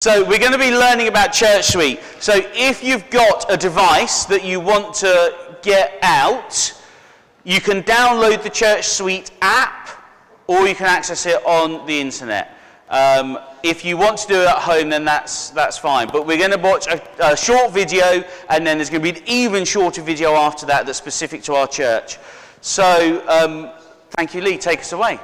So we're going to be learning about Church Suite. So if you've got a device that you want to get out, you can download the Church Suite app, or you can access it on the internet. If you want to do it at home, then that's fine. But we're going to watch a short video, and then there's going to be an even shorter video after that that's specific to our church. So thank you, Lee. Take us away.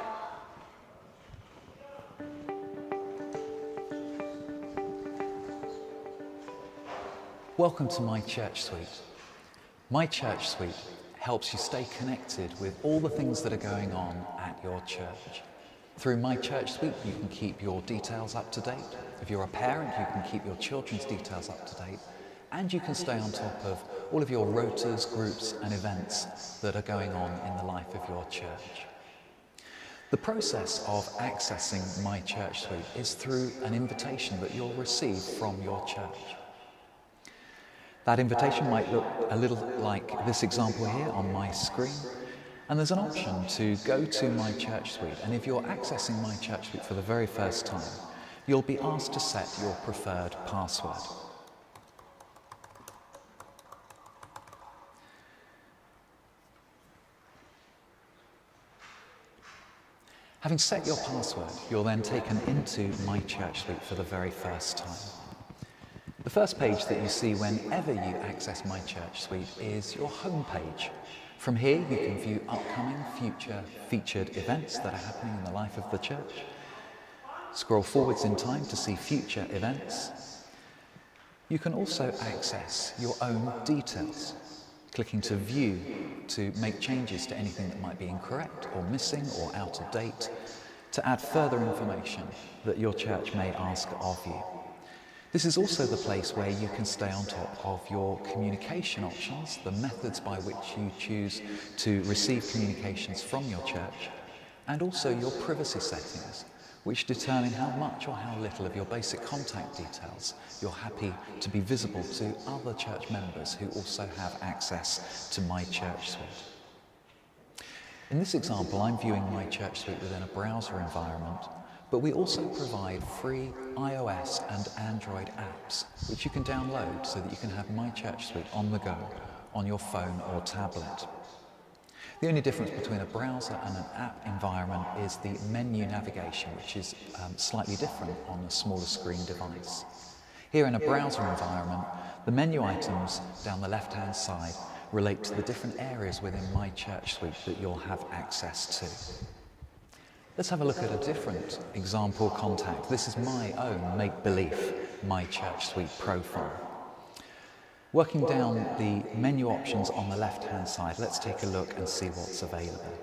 Welcome to My Church Suite. My Church Suite helps you stay connected with all the things that are going on at your church. Through My Church Suite, you can keep your details up to date. If you're a parent, you can keep your children's details up to date. And you can stay on top of all of your rotas, groups, and events that are going on in the life of your church. The process of accessing My Church Suite is through an invitation that you'll receive from your church. That invitation might look a little like this example here on my screen. And there's an option to go to My Church Suite. And if you're accessing My Church Suite for the very first time, you'll be asked to set your preferred password. Having set your password, you're then taken into My Church Suite for the very first time. The first page that you see whenever you access My Church Suite is your home page. From here you can view upcoming, future, featured events that are happening in the life of the church. Scroll forwards in time to see future events. You can also access your own details, clicking to view to make changes to anything that might be incorrect or missing or out of date, to add further information that your church may ask of you. This is also the place where you can stay on top of your communication options, the methods by which you choose to receive communications from your church, and also your privacy settings, which determine how much or how little of your basic contact details you're happy to be visible to other church members who also have access to My Church Suite. In this example, I'm viewing My Church Suite within a browser environment, but we also provide free iOS and Android apps, which you can download so that you can have My Church Suite on the go, on your phone or tablet. The only difference between a browser and an app environment is the menu navigation, which is slightly different on a smaller screen device. Here in a browser environment, the menu items down the left-hand side relate to the different areas within My Church Suite that you'll have access to. Let's have a look at a different example contact. This is my own make-believe My Church Suite profile. Working down the menu options on the left-hand side, let's take a look and see what's available.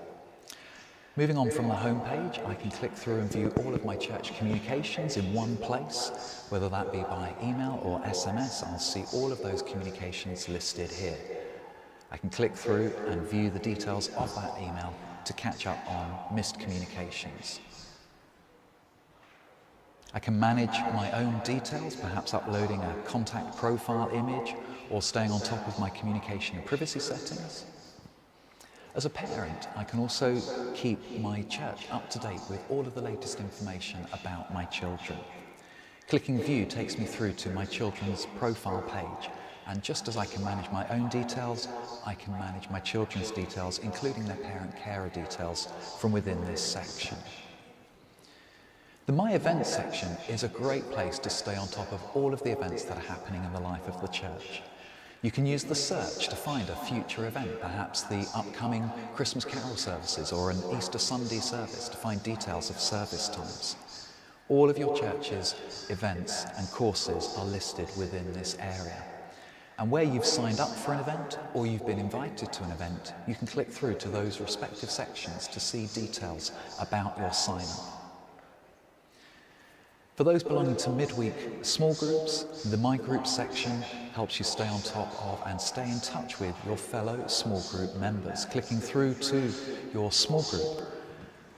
Moving on from the home page, I can click through and view all of my church communications in one place, whether that be by email or SMS. I'll see all of those communications listed here. I can click through and view the details of that email to catch up on missed communications. I can manage my own details, perhaps uploading a contact profile image or staying on top of my communication and privacy settings. As a parent, I can also keep my church up to date with all of the latest information about my children. Clicking View takes me through to my children's profile page, and just as I can manage my own details, I can manage my children's details, including their parent-carer details, from within this section. The My Events section is a great place to stay on top of all of the events that are happening in the life of the church. You can use the search to find a future event, perhaps the upcoming Christmas carol services or an Easter Sunday service, to find details of service times. All of your church's events and courses are listed within this area. And where you've signed up for an event or you've been invited to an event, you can click through to those respective sections to see details about your sign-up. For those belonging to midweek small groups, the My Groups section helps you stay on top of and stay in touch with your fellow small group members. Clicking through to your small group,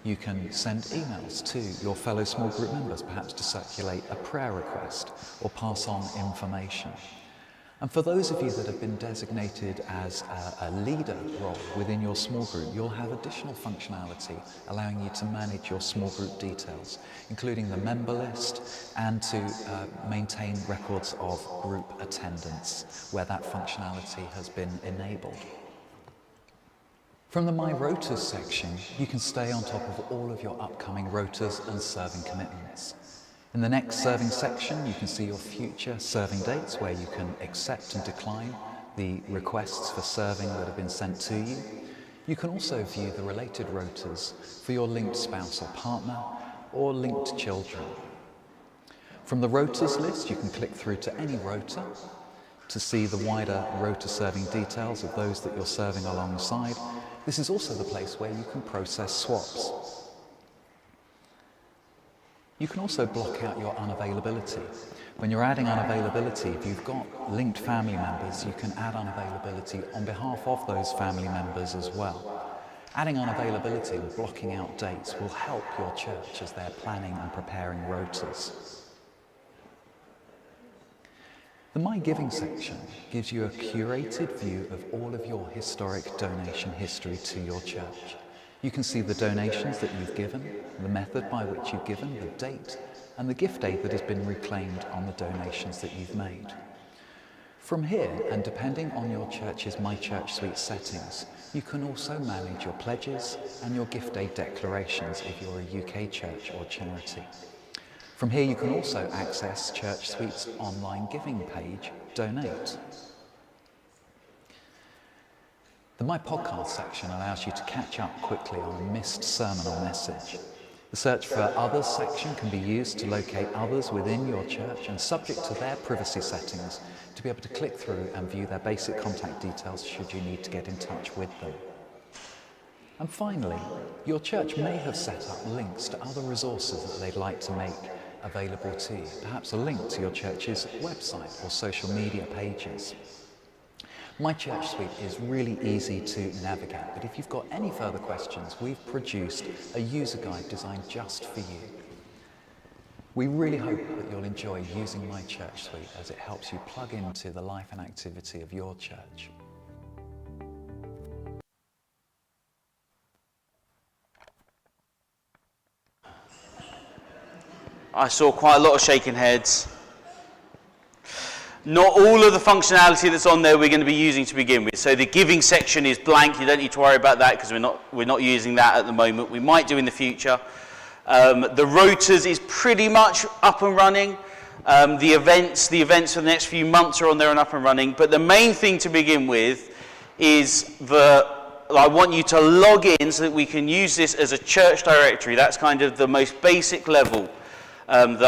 you can send emails to your fellow small group members, perhaps to circulate a prayer request or pass on information. And for those of you that have been designated as a leader role within your small group, you'll have additional functionality allowing you to manage your small group details, including the member list and to maintain records of group attendance where that functionality has been enabled. From the My Rotas section, you can stay on top of all of your upcoming rotas and serving commitments. In the next serving section, you can see your future serving dates where you can accept and decline the requests for serving that have been sent to you. You can also view the related rotas for your linked spouse or partner or linked children. From the rotas list, you can click through to any rota to see the wider rota serving details of those that you're serving alongside. This is also the place where you can process swaps. You can also block out your unavailability. When you're adding unavailability, if you've got linked family members, you can add unavailability on behalf of those family members as well. Adding unavailability and blocking out dates will help your church as they're planning and preparing rotas. The My Giving section gives you a curated view of all of your historic donation history to your church. You can see the donations that you've given, the method by which you've given, the date, and the gift aid that has been reclaimed on the donations that you've made. From here, and depending on your church's My Church Suite settings, you can also manage your pledges and your gift aid declarations if you're a UK church or charity. From here, you can also access Church Suite's online giving page, Donate. The My Podcast section allows you to catch up quickly on a missed sermon or message. The Search for Others section can be used to locate others within your church and, subject to their privacy settings, to be able to click through and view their basic contact details should you need to get in touch with them. And finally, your church may have set up links to other resources that they'd like to make available to you, perhaps a link to your church's website or social media pages. My Church Suite is really easy to navigate, but if you've got any further questions, we've produced a user guide designed just for you. We really hope that you'll enjoy using My Church Suite as it helps you plug into the life and activity of your church. I saw quite a lot of shaking heads. Not all of the functionality that's on there we're going to be using to begin with. So the giving section is blank. You don't need to worry about that because we're not using that at the moment. We might do in the future. The rotas is pretty much up and running. The events for the next few months are on there and up and running. But the main thing to begin with is I want you to log in so that we can use this as a church directory. That's kind of the most basic level that